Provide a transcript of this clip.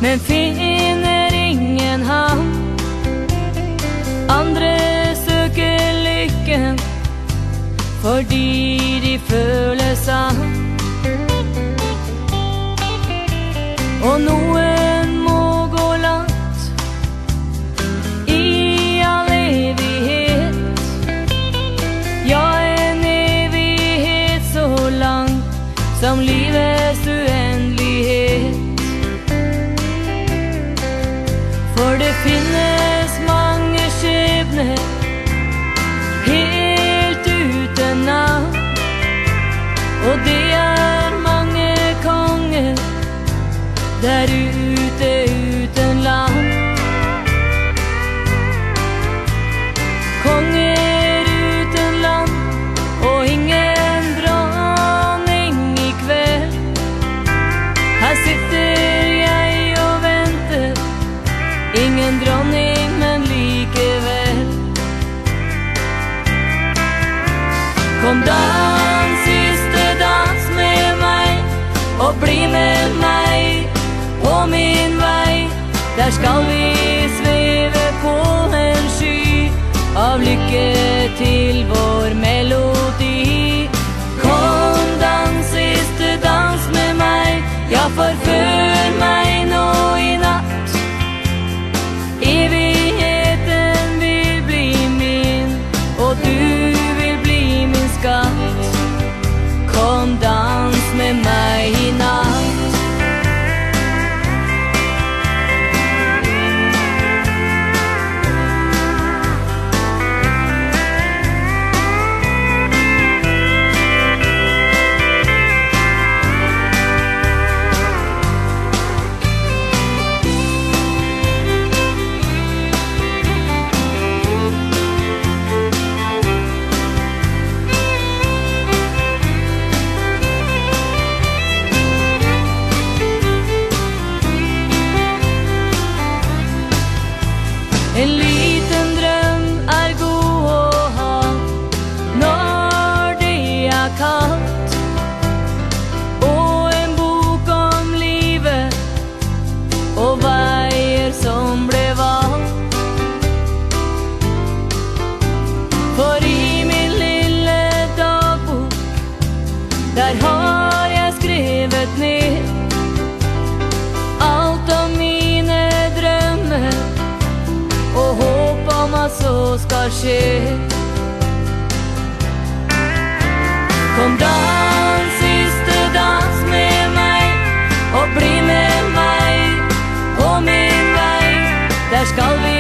men finner ingen havn. Andre søker lykken fordi de føler sann. Og noen må gå langt i all evighet. Ja, en evighet så lang som livets uendelighet. For det finnes mange skjebner helt uten navn, og det er mange konger der ute uten land. Konger uten land og ingen dronning i kveld. Her sitter jeg og venter, ingen dronning, men likevel. Kom dans, siste dans med meg, og bli med meg på min vei. Der skal vi sveve på en sky av lykke til vår melodi. Kom dans, siste dans med meg, ja, forfør meg nå i natt. Evigheten vil bli min, og du vil bli min skatt. Kom dans med meg i natt. En liten drøm er god å ha når det er kaldt, og en bok om livet og veier som ble valgt. For i min lille dagbok, der har jeg skrevet ned alt om mine drømmer og håp om at så skal skje. Kom dans, siste dans med meg, og bli med meg på min vei. Der skal vi